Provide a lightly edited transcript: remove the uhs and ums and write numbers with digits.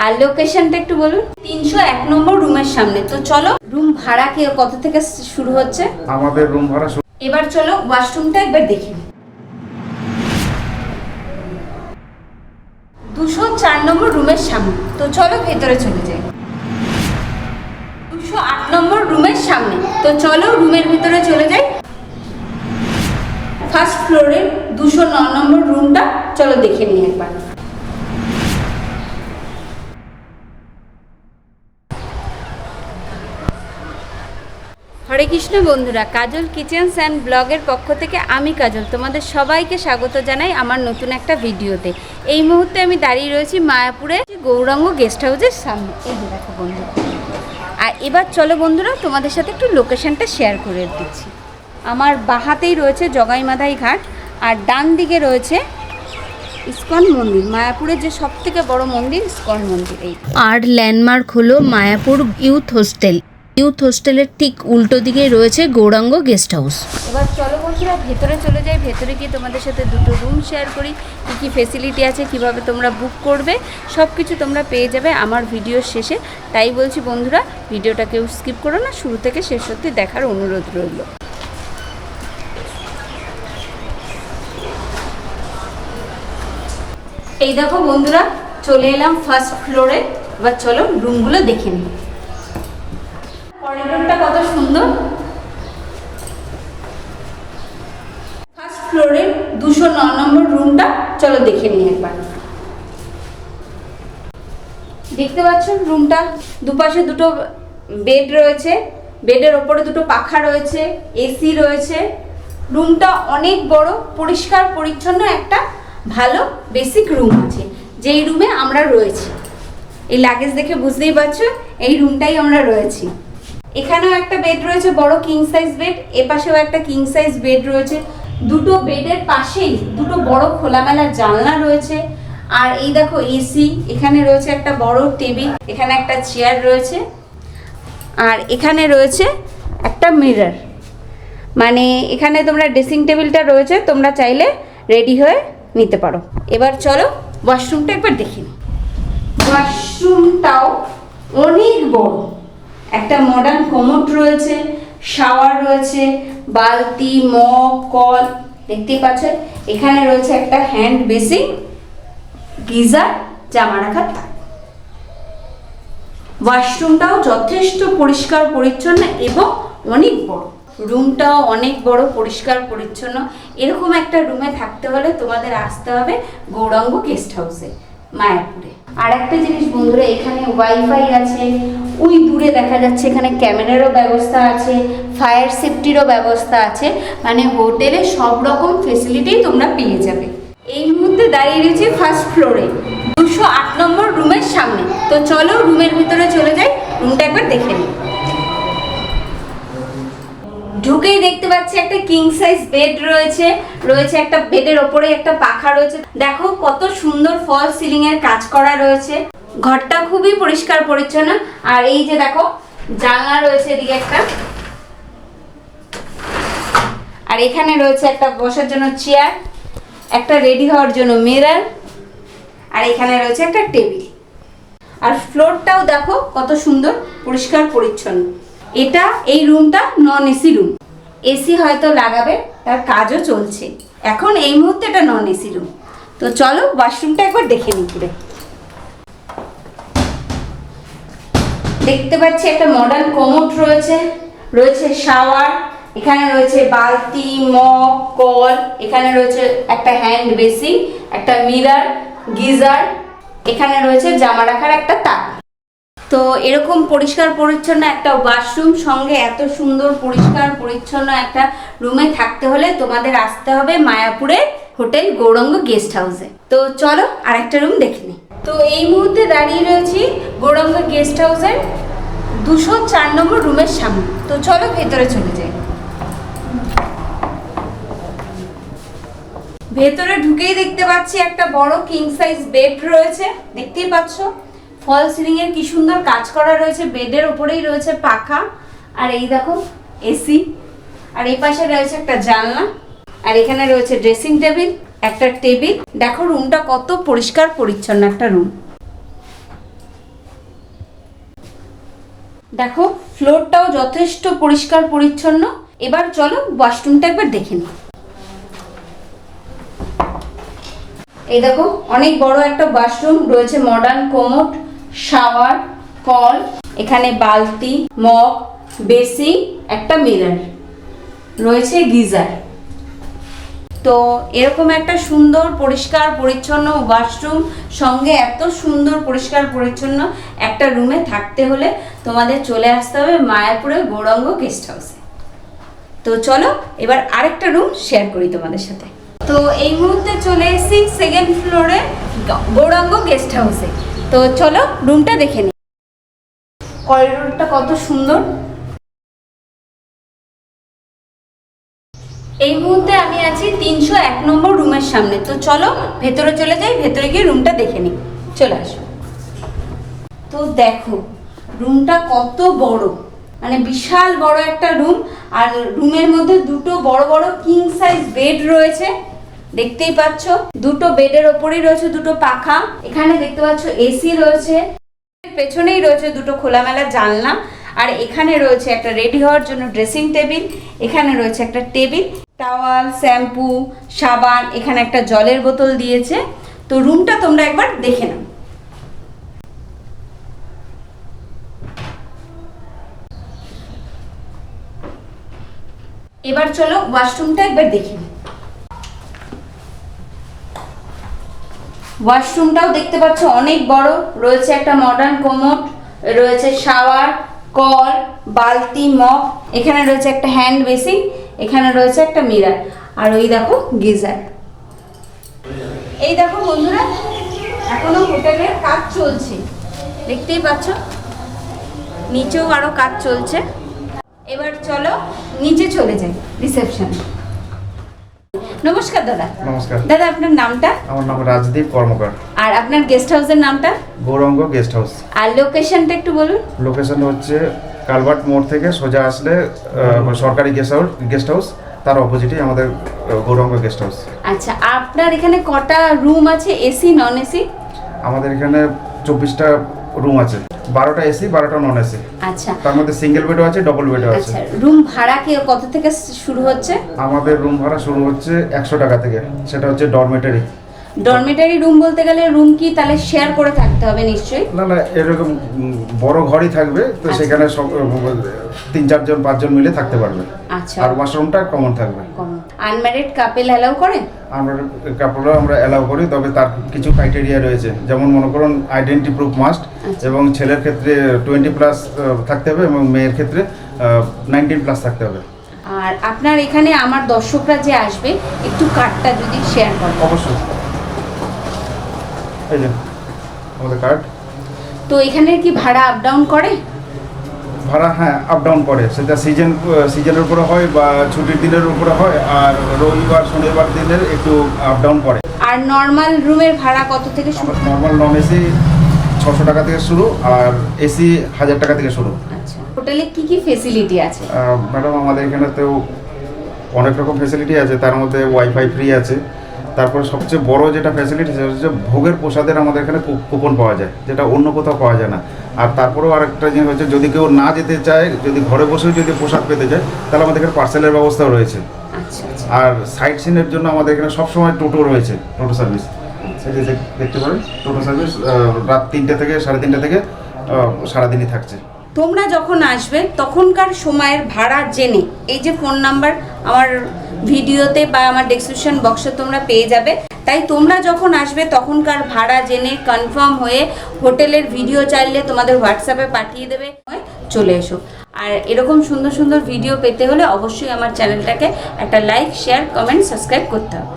আর লোকেশনটা একটু বলুন। 301 নম্বর রুমের সামনে। তো চলো, রুম ভাড়া কত থেকে শুরু হচ্ছে? আমাদের রুম ভাড়া এবার চলো ওয়াশরুমটা একবার দেখি। 204 নম্বর রুমের সামনে। তো চলো ভেতরে চলে যাই। 208 নম্বর রুমের সামনে। তো চলো রুমের ভিতরে চলে যাই। ফার্স্ট ফ্লোরের 209 নম্বর রুমটা চলো দেখে নিই একবার। হরে কৃষ্ণ বন্ধুরা, কাজল কিচেন্স অ্যান্ড ব্লগের পক্ষ থেকে আমি কাজল তোমাদের সবাইকে স্বাগত জানাই আমার নতুন একটা ভিডিওতে। এই মুহূর্তে আমি দাঁড়িয়ে রয়েছি মায়াপুরে গৌরাঙ্গ গেস্ট হাউসের সামনে। এই দেখো বন্ধুরা, আর এবার চলো বন্ধুরা তোমাদের সাথে একটু লোকেশনটা শেয়ার করে দিচ্ছি। আমার বাহাতেই রয়েছে জগাইমাধাই ঘাট, আর ডান দিকে রয়েছে ইস্কন মন্দির, মায়াপুরের যে সব থেকে বড় মন্দির ইস্কন মন্দির। এই আর ল্যান্ডমার্ক হলো মায়াপুর ইউথ হোস্টেল। ইউথ হোস্টেলের ঠিক উল্টো দিকে রয়েছে গৌরাঙ্গ গেস্ট হাউস। এবার চলো বন্ধুরা ভেতরে চলে যাই। ভেতরে গিয়ে তোমাদের সাথে দুটো রুম শেয়ার করি, কী কী ফেসিলিটি আছে, কিভাবে তোমরা বুক করবে, সব কিছু তোমরা পেয়ে যাবে আমার ভিডিওর শেষে। তাই বলছি বন্ধুরা, ভিডিওটা কেউ স্কিপ করো না, শুরু থেকে শেষ অবধি দেখার অনুরোধ রইল। এই দেখো বন্ধুরা, চলে এলাম ফার্স্ট ফ্লোরে। এবার চলো রুমগুলো দেখে নিই। করিডোরটা কত সুন্দর। ফার্স্ট ফ্লোরের 209 নম্বর রুমটা চলো দেখে নিই একবার। দেখতে পাচ্ছ রুমটা, দুপাশে দুটো বেড রয়েছে, বেডের ওপরে দুটো পাখা রয়েছে, এসি রয়েছে। রুমটা অনেক বড়, পরিষ্কার পরিচ্ছন্ন একটা ভালো বেসিক রুম আছে, যেই রুমে আমরা রয়েছি। এই লাগেজ দেখে বুঝতেই পারছো এই রুমটাই আমরা রয়েছি। এখানেও একটা বেড রয়েছে, বড় কিং সাইজ বেড, এপাশেও একটা কিং সাইজ বেড রয়েছে। দুটো বেডের পাশেই দুটো বড় খোলামেলা জানলা রয়েছে। আর এই দেখো এসি, এখানে রয়েছে একটা বড় টেবিল, এখানে একটা চেয়ার রয়েছে, আর এখানে রয়েছে একটা মিরর। মানে এখানে তোমরা ড্রেসিং টেবিলটা রয়েছে, তোমরা চাইলে রেডি হয়ে নিতে পারো। এবার চলো ওয়াশরুমটা একবার দেখি। ওয়াশরুমটাও অনেক বড়, একটা মডার্ন কমোড রয়েছে, শাওয়ার রয়েছে, বালতি, মগ, কল দেখতেই পাচ্ছ। এখানে রয়েছে একটা হ্যান্ড বেসিন, গিজার, জামা রাখার তাক। ওয়াশরুমটাও যথেষ্ট পরিষ্কার পরিচ্ছন্ন এবং অনেক বড়। রুমটাও অনেক বড়, পরিষ্কার পরিচ্ছন্ন। এরকম একটা রুমে থাকতে হলে তোমাদের আসতে হবে গৌরাঙ্গ গেস্ট হাউসে মায়াপুরে। আর একটা জিনিস বন্ধুরা, এখানে ওয়াইফাই আছে, ওই দূরে দেখা যাচ্ছে এখানে ক্যামেরারও ব্যবস্থা আছে, ফায়ার সেফটিরও ব্যবস্থা আছে। মানে হোটেলে সব রকম ফেসিলিটি তোমরা পেয়ে যাবে। এই মুহূর্তে দাঁড়িয়ে রয়েছে ফার্স্ট ফ্লোরে 208 নম্বর রুমের সামনে। তো চলো রুমের ভিতরে চলে যাই, রুমটা একবার দেখে নিই। ঢুকেই দেখতে পাচ্ছি একটা কিং সাইজ বেড রয়েছে, রয়েছে একটা বেডের ওপরে একটা পাখা রয়েছে। দেখো কত সুন্দর ফল সিলিং এর কাজ করা রয়েছে। ঘরটা খুবই পরিষ্কার পরিচ্ছন্ন। আর এই যে দেখো জানলা রয়েছে এদিকে একটা, আর এখানে রয়েছে একটা বসার জন্য চেয়ার, একটা রেডি হওয়ার জন্য মিরর, আর এখানে রয়েছে একটা টেবিল। আর ফ্লোরটাও দেখো কত সুন্দর পরিষ্কার পরিচ্ছন্ন। এটা এই রুমটা নন এসি রুম, এসি হয়তো লাগাবে, তার কাজও চলছে। এখন এই মুহূর্তে এটা নন এসি রুম। তো চলো ওয়াশরুমটা একবার দেখে নিই পুরো। দেখতে পাচ্ছি একটা মডার্ন কমোড রয়েছে, রয়েছে শাওয়ার, এখানে রয়েছে বালতি, মগ, কল, এখানে রয়েছে একটা হ্যান্ড বেসিন, একটা মিরর, গিজার, এখানে রয়েছে জামা রাখার একটা তাক। তো এরকম পরিষ্কার পরিচ্ছন্ন একটা ওয়াশরুম সঙ্গে এত সুন্দর পরিষ্কার পরিচ্ছন্ন একটা রুমে থাকতে হলে তোমাদের আসতে হবে মায়াপুরে হোটেল গৌরাঙ্গ গেস্ট হাউসে। তো চলো আরেকটা রুম দেখে নিই। তো এই মুহূর্তে দাঁড়িয়ে রয়েছি গৌরাঙ্গ গেস্ট হাউসের 204 নম্বর রুমের সামনে। তো চলো ভেতরে চলে যাই। ভেতরে ঢুকেই দেখতে পাচ্ছি একটা বড় কিং সাইজ বেড রয়েছে, দেখতেই পাচ্ছ। ফল সিলিং এর কি সুন্দর কাজ করা রয়েছে, বেডের উপরেই রয়েছে পাখা, আর এই দেখো এসি, আর এই পাশে রয়েছে একটা জানলা, আর এখানে রয়েছে ড্রেসিং টেবিল, একটা টেবিল। দেখো রুমটা কত পরিষ্কার পরিচ্ছন্ন একটা রুম। দেখো ফ্লোরটাও যথেষ্ট পরিষ্কার পরিচ্ছন্ন। এবার চলো ওয়াশরুমটা একবার দেখে নিই। এই দেখো অনেক বড় একটা ওয়াশরুম রয়েছে, মডার্ন কোমোড, শাওয়ার, কল, এখানে বালতি, মগ, বেসিন, একটা মিরর রয়েছে, গিজার। তো এরকম একটা সুন্দর পরিষ্কার পরিচ্ছন্ন ওয়াশরুম সঙ্গে এত সুন্দর পরিষ্কার পরিচ্ছন্ন একটা রুমে থাকতে হলে তোমাদের চলে আসতে হবে মায়াপুরের গৌরাঙ্গ গেস্ট হাউসে। তো চলো এবার আরেকটা রুম শেয়ার করি তোমাদের সাথে। তো এই মুহূর্তে চলে এসেছি সেকেন্ড ফ্লোরে গৌরাঙ্গ গেস্ট হাউসে। তো চলো রুমটা দেখে নিই। করিডোরটা কত সুন্দর। এই মুহূর্তে আমি আছি 301 নম্বর রুমের সামনে। তো চলো ভেতরে চলে যাই, ভেতরে গিয়ে রুমটা দেখে নিই। চলে আসো। তো দেখো রুমটা কত বড়, মানে বিশাল বড় একটা রুম। আর রুমের মধ্যে দুটো বড় বড় কিং সাইজ বেড রয়েছে, দেখতেই পাচ্ছ। দুটো বেডের ওপরেই রয়েছে দুটো পাখা। এখানে দেখতে পাচ্ছ এসি রয়েছে, পেছনেই রয়েছে দুটো খোলামেলা জানলা। আর এখানে রয়েছে একটা রেডি হওয়ার জন্য ড্রেসিং টেবিল, এখানে রয়েছে একটা টেবিল, টাওয়াল, শ্যাম্পু, সাবান, এখানে একটা জলের বোতল দিয়েছে। তো রুমটা তোমরা একবার দেখে নাও। এবার চলো ওয়াশরুমটা একবার দেখি। ওয়াশরুমটাও দেখতে পাচ্ছ অনেক বড়, রয়েছে একটা মডার্ন কোমোড, রয়েছে শাওয়ার, কল, বালতি, মগ, এখানে রয়েছে একটা হ্যান্ড বেসিন, এখানে রয়েছে একটা মিরর, আর ওই দেখো গিজার। এই দেখো বন্ধুরা এখনো হোটেলের কাজ চলছে, দেখতেই পাচ্ছ নিচেও আরো কাজ চলছে। এবার চলো নিচে চলে যাই রিসেপশনে। নমস্কার দাদা। নমস্কার দাদা আপনার নামটা? আমার নাম রাজদীপ কর্মকার। আর আপনার গেস্ট হাউসের নামটা? Gauranga guest house. আর লোকেশনটা একটু বলুন। লোকেশন হচ্ছে কালভার্ট মোড় থেকে সোজা আসলে সরকারি গেস্ট হাউস, তার অপোজিটেই আমাদের গৌরাঙ্গ গেস্ট হাউস। আচ্ছা, আপনার এখানে কটা রুম আছে, এসি নন এসি? আমাদের এখানে 24টা রুম আছে, 12টা এসি 12টা নন এসি। আচ্ছা, তার মধ্যে সিঙ্গেল বেডও আছে, ডবল বেডও আছে। আচ্ছা, রুম ভাড়া কি কত থেকে শুরু হচ্ছে? আমাদের রুম ভাড়া শুরু হচ্ছে 100 টাকা থেকে, সেটা হচ্ছে ডরমেটারি। ডরমেটারি রুম বলতে গেলে রুম কি তাহলে শেয়ার করে থাকতে হবে নিশ্চয়ই? না না, এরকম বড় ঘরই থাকবে, তো সেখানে সব 3-4 জন 5 জন মিলে থাকতে পারবে। আচ্ছা, আর ওয়াশরুমটা কমন থাকবে। আনম্যারিড কাপল অ্যালাউ করে? আমরা কাপড়ও আমরা অ্যালাউ করি, তবে তার কিছু ক্রাইটেরিয়া রয়েছে। যেমন মনে করুন আইডেন্টি প্রুফ মাস্ট, এবং ছেলের ক্ষেত্রে 20+ থাকতে হবে এবং মেয়ের ক্ষেত্রে 19+ থাকতে হবে। আর আপনার এখানে আমার দর্শকরা যে আসবে একটু কার্ডটা যদি শেয়ার করেন। অবশ্যই, এই যে আমাদের কার্ড। তো এখানে কি ভাড়া আপ ডাউন করে? ভাড়া হ্যাঁ আপ ডাউন করে, সেটা সিজনের উপরে হয় বা ছুটির দিনের উপরে হয়, আর রবিবার শনিবার দিনের একটু আপ ডাউন করে। আর নর্মাল রুমের ভাড়া কত থেকে শুরু? নর্মাল নন এসি 600 টাকা থেকে শুরু, আর এসি 1000 টাকা থেকে শুরু। আচ্ছা, হোটেলে কি কি ফেসিলিটি আছে? ম্যাডাম আমাদের এখানে তো অনেক রকম ফেসিলিটি আছে, তার মধ্যে ওয়াইফাই ফ্রি আছে। তারপরে সবচেয়ে বড় যেটা ফ্যাসিলিটি সেটা হচ্ছে ভোগের প্রসাদের আমাদের এখানে কুপন পাওয়া যায়, যেটা অন্য কোথাও পাওয়া যায় না। আর তারপরেও আরেকটা জিনিস হচ্ছে, যদি কেউ না যেতে চায়, যদি ঘরে বসেও যদি প্রসাদ পেতে চায়, তাহলে আমাদের এখানে পার্সেলের ব্যবস্থাও রয়েছে। আচ্ছা, আর সাইট সিনের জন্য আমাদের এখানে সবসময় টোটো রয়েছে, টোটো সার্ভিস। এই যে দেখতে পারেন টোটো সার্ভিস রাত 3টে থেকে 3:30 থেকে সারাদিনই থাকছে। তোমরা যখন আসবে তখনকার সময়ের ভাড়া জেনে এই যে ফোন নাম্বার আমার ভিডিওতে বা আমার ডেসক্রিপশন বক্সে তোমরা পেয়ে যাবে। তাই তোমরা যখন আসবে তখনকার ভাড়া জেনে কনফার্ম হয়ে হোটেলের ভিডিও চাইলে তোমাদের হোয়াটসঅ্যাপে পাঠিয়ে দেবে, চলে এসো। আর এরকম সুন্দর সুন্দর ভিডিও পেতে হলে অবশ্যই আমার চ্যানেলটাকে একটা লাইক, শেয়ার, কমেন্ট, সাবস্ক্রাইব করতে হবে।